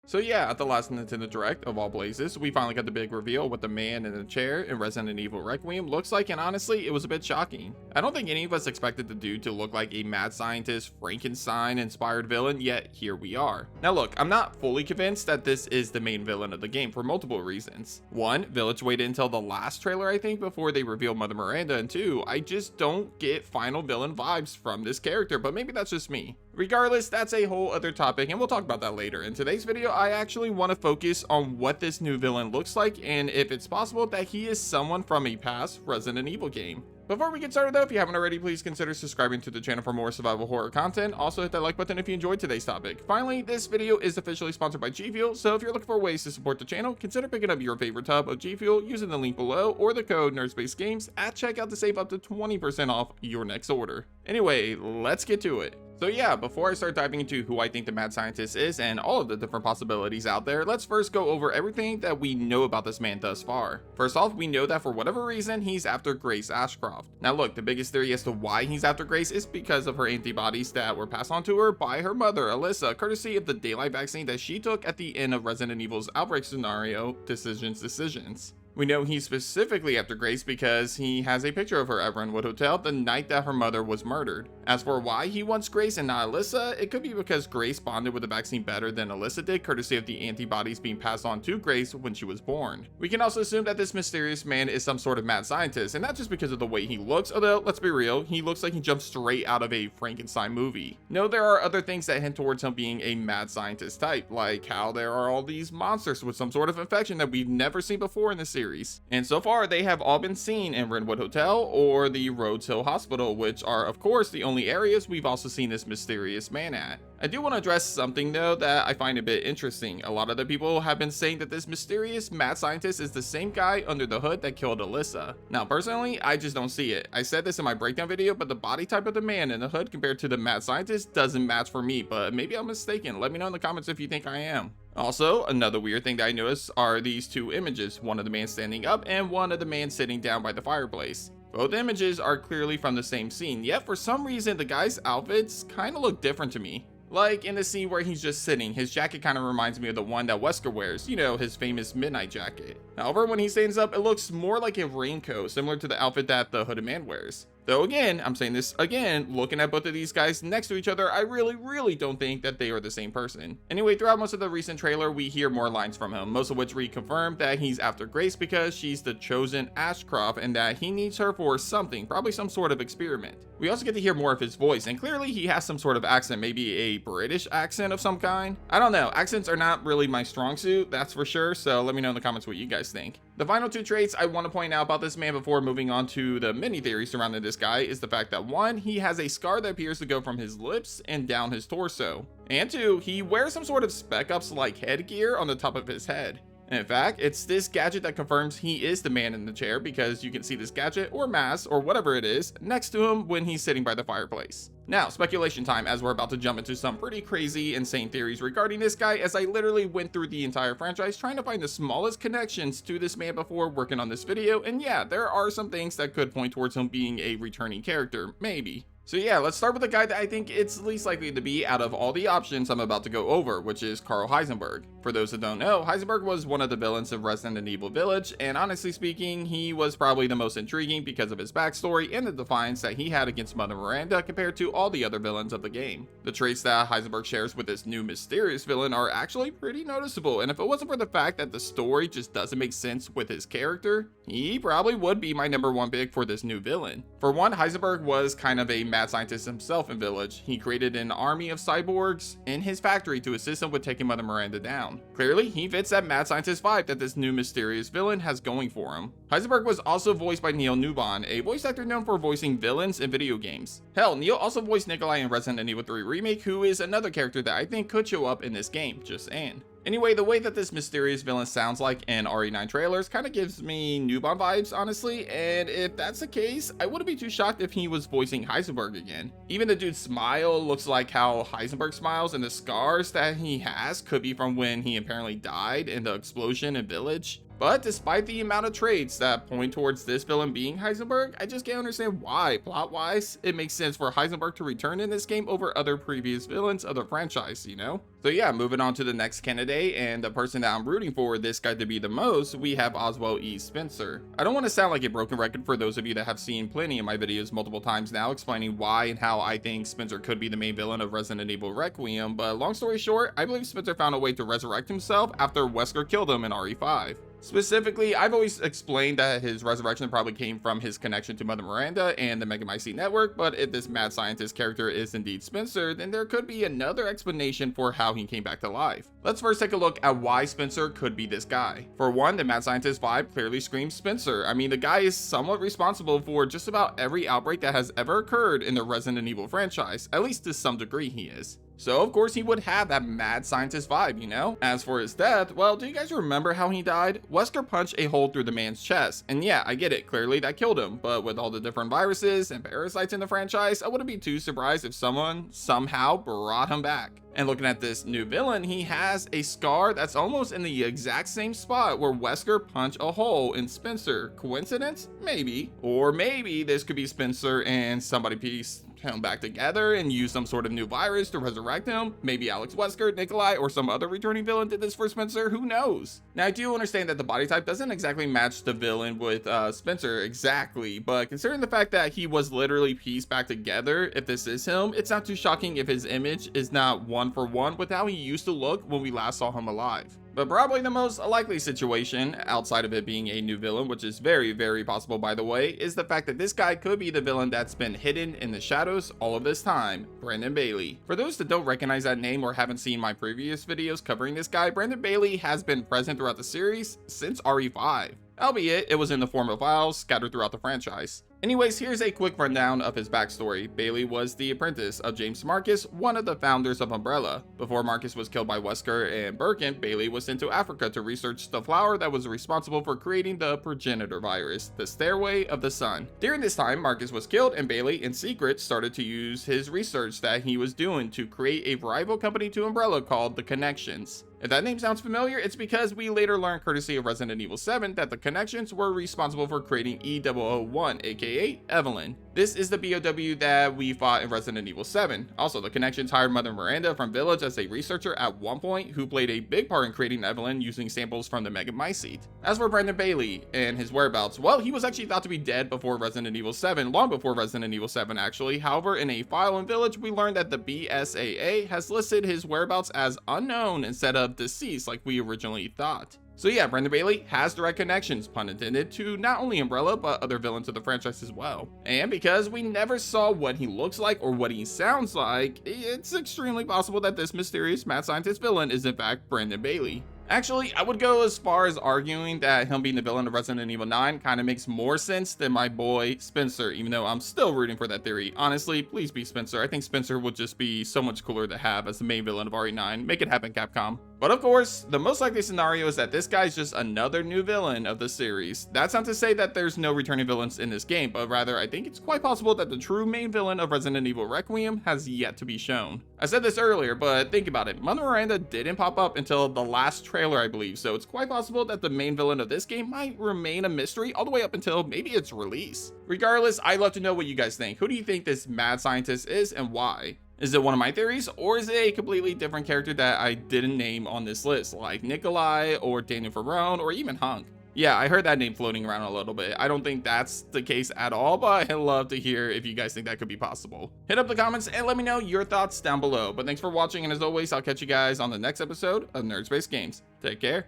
So yeah, at the last Nintendo Direct of all blazes, we finally got the big reveal what the man in the chair in Resident Evil Requiem looks like, and honestly, it was a bit shocking. I don't think any of us expected the dude to look like a mad scientist, Frankenstein-inspired villain, yet here we are. Now look, I'm not fully convinced that this is the main villain of the game for multiple reasons. One, Village waited until the last trailer I think before they revealed Mother Miranda, and two, I just don't get final villain vibes from this character, but maybe that's just me. Regardless, that's a whole other topic and we'll talk about that later. In today's video, I actually want to focus on what this new villain looks like and if it's possible that he is someone from a past Resident Evil game. Before we get started though, if you haven't already, please consider subscribing to the channel for more survival horror content. Also hit that like button if you enjoyed today's topic. Finally, this video is officially sponsored by G Fuel, so if you're looking for ways to support the channel, consider picking up your favorite tub of G Fuel using the link below or the code NerdspaceGames at checkout to save up to 20% off your next order. Anyway, let's get to it. So yeah, before I start diving into who I think the mad scientist is and all of the different possibilities out there, let's first go over everything that we know about this man thus far. First off, we know that for whatever reason, he's after Grace Ashcroft. Now look, the biggest theory as to why he's after Grace is because of her antibodies that were passed on to her by her mother, Alyssa, courtesy of the Daylight vaccine that she took at the end of Resident Evil's outbreak scenario, Decisions. We know he's specifically after Grace because he has a picture of her at Renwood Hotel the night that her mother was murdered. As for why he wants Grace and not Alyssa, it could be because Grace bonded with the vaccine better than Alyssa did, courtesy of the antibodies being passed on to Grace when she was born. We can also assume that this mysterious man is some sort of mad scientist, and not just because of the way he looks, although let's be real, he looks like he jumped straight out of a Frankenstein movie. No, there are other things that hint towards him being a mad scientist type, like how there are all these monsters with some sort of infection that we've never seen before in the series. And so far, they have all been seen in Renwood Hotel or the Rhodes Hill Hospital, which are of course the only areas we've also seen this mysterious man at. I do want to address something though that I find a bit interesting. A lot of the people have been saying that this mysterious mad scientist is the same guy under the hood that killed Alyssa. Now personally, I just don't see it. I said this in my breakdown video, but the body type of the man in the hood compared to the mad scientist doesn't match for me, but maybe I'm mistaken. Let me know in the comments if you think I am. Also, another weird thing that I noticed are these two images, one of the man standing up and one of the man sitting down by the fireplace. Both images are clearly from the same scene, yet for some reason the guy's outfits kind of look different to me. Like in the scene where he's just sitting, his jacket kind of reminds me of the one that Wesker wears, you know, his famous midnight jacket. However, when he stands up, it looks more like a raincoat, similar to the outfit that the hooded man wears. Though again, I'm saying this again, looking at both of these guys next to each other, I really don't think that they are the same person. Anyway, throughout most of the recent trailer, we hear more lines from him, most of which reconfirm that he's after Grace because she's the chosen Ashcroft and that he needs her for something, probably some sort of experiment. We also get to hear more of his voice, and clearly he has some sort of accent, maybe a British accent of some kind. I don't know, accents are not really my strong suit, that's for sure, so let me know in the comments what you guys think. The final two traits I want to point out about this man before moving on to the many theories surrounding this guy is the fact that one, he has a scar that appears to go from his lips and down his torso, and two, he wears some sort of spec ups like headgear on the top of his head. And in fact, it's this gadget that confirms he is the man in the chair because you can see this gadget or mask or whatever it is next to him when he's sitting by the fireplace. Now, speculation time, as we're about to jump into some pretty crazy, insane theories regarding this guy, as I literally went through the entire franchise trying to find the smallest connections to this man before working on this video, and yeah, there are some things that could point towards him being a returning character, maybe. So yeah, let's start with the guy that I think it's least likely to be out of all the options I'm about to go over, which is Carl Heisenberg. For those that don't know, Heisenberg was one of the villains of Resident Evil Village, and honestly speaking, he was probably the most intriguing because of his backstory and the defiance that he had against Mother Miranda compared to all the other villains of the game. The traits that Heisenberg shares with this new mysterious villain are actually pretty noticeable, and if it wasn't for the fact that the story just doesn't make sense with his character, he probably would be my #1 pick for this new villain. For one, Heisenberg was kind of a mad scientist himself in Village. He created an army of cyborgs in his factory to assist him with taking Mother Miranda down. Clearly, he fits that mad scientist vibe that this new mysterious villain has going for him. Heisenberg was also voiced by Neil Newbon, a voice actor known for voicing villains in video games. Hell, Neil also voiced Nikolai in Resident Evil 3 Remake, who is another character that I think could show up in this game, just saying. Anyway, the way that this mysterious villain sounds like in RE9 trailers kind of gives me Newbon vibes, honestly, and if that's the case, I wouldn't be too shocked if he was voicing Heisenberg again. Even the dude's smile looks like how Heisenberg smiles, and the scars that he has could be from when he apparently died in the explosion in Village. But despite the amount of traits that point towards this villain being Heisenberg, I just can't understand why. Plot-wise, it makes sense for Heisenberg to return in this game over other previous villains of the franchise, you know? So yeah, moving on to the next candidate, and the person that I'm rooting for this guy to be the most, we have Oswald E. Spencer. I don't want to sound like a broken record for those of you that have seen plenty of my videos multiple times now explaining why and how I think Spencer could be the main villain of Resident Evil Requiem, but long story short, I believe Spencer found a way to resurrect himself after Wesker killed him in RE5. Specifically, I've always explained that his resurrection probably came from his connection to Mother Miranda and the Megamycete network, but if this mad scientist character is indeed Spencer, then there could be another explanation for how he came back to life. Let's first take a look at why Spencer could be this guy. For one, the mad scientist vibe clearly screams Spencer. I mean, the guy is somewhat responsible for just about every outbreak that has ever occurred in the Resident Evil franchise, at least to some degree he is. So of course he would have that mad scientist vibe, you know? As for his death, well, do you guys remember how he died? Wesker punched a hole through the man's chest, and yeah, I get it, clearly that killed him, but with all the different viruses and parasites in the franchise, I wouldn't be too surprised if someone somehow brought him back. And looking at this new villain, he has a scar that's almost in the exact same spot where Wesker punched a hole in Spencer. Coincidence? Maybe. Or maybe this could be Spencer and somebody pieced him back together and use some sort of new virus to resurrect him. Maybe Alex Wesker, Nikolai, or some other returning villain did this for Spencer. Who knows? Now, I do understand that the body type doesn't exactly match the villain with Spencer exactly, but considering the fact that he was literally pieced back together, if this is him, it's not too shocking if his image is not one for one with how he used to look when we last saw him alive. But probably the most likely situation, outside of it being a new villain, which is very, very possible by the way, is the fact that this guy could be the villain that's been hidden in the shadows all of this time, Brandon Bailey. For those that don't recognize that name or haven't seen my previous videos covering this guy, Brandon Bailey has been present throughout the series since RE5. Albeit, it was in the form of files scattered throughout the franchise. Anyways, here's a quick rundown of his backstory. Bailey was the apprentice of James Marcus, one of the founders of Umbrella. Before Marcus was killed by Wesker and Birkin, Bailey was sent to Africa to research the flower that was responsible for creating the progenitor virus, the Stairway of the Sun. During this time, Marcus was killed and Bailey, in secret, started to use his research that he was doing to create a rival company to Umbrella called The Connections. If that name sounds familiar, it's because we later learned, courtesy of Resident Evil 7, that the Connections were responsible for creating E001, aka Evelyn. This is the BOW that we fought in Resident Evil 7. Also, the Connections hired Mother Miranda from Village as a researcher at one point, who played a big part in creating Evelyn using samples from the Megamycete. As for Brandon Bailey and his whereabouts, well, he was actually thought to be dead before Resident Evil 7, long before Resident Evil 7 actually. However, in a file in Village, we learned that the BSAA has listed his whereabouts as unknown instead of deceased like we originally thought. So yeah, Brandon Bailey has direct connections, pun intended, to not only Umbrella, but other villains of the franchise as well. And because we never saw what he looks like or what he sounds like, it's extremely possible that this mysterious mad scientist villain is in fact Brandon Bailey. Actually, I would go as far as arguing that him being the villain of Resident Evil 9 kind of makes more sense than my boy Spencer, even though I'm still rooting for that theory. Honestly, please be Spencer. I think Spencer would just be so much cooler to have as the main villain of RE9. Make it happen, Capcom. But of course, the most likely scenario is that this guy's just another new villain of the series. That's not to say that there's no returning villains in this game, but rather I think it's quite possible that the true main villain of Resident Evil Requiem has yet to be shown. I said this earlier, but think about it. Mother Miranda didn't pop up until the last trailer, I believe, so it's quite possible that the main villain of this game might remain a mystery all the way up until maybe its release. Regardless, I'd love to know what you guys think. Who do you think this mad scientist is and why? Is it one of my theories, or is it a completely different character that I didn't name on this list, like Nikolai, or Daniel Ferrone, or even Hunk? Yeah, I heard that name floating around a little bit. I don't think that's the case at all, but I'd love to hear if you guys think that could be possible. Hit up the comments and let me know your thoughts down below. But thanks for watching, and as always, I'll catch you guys on the next episode of Nerd Space Games. Take care.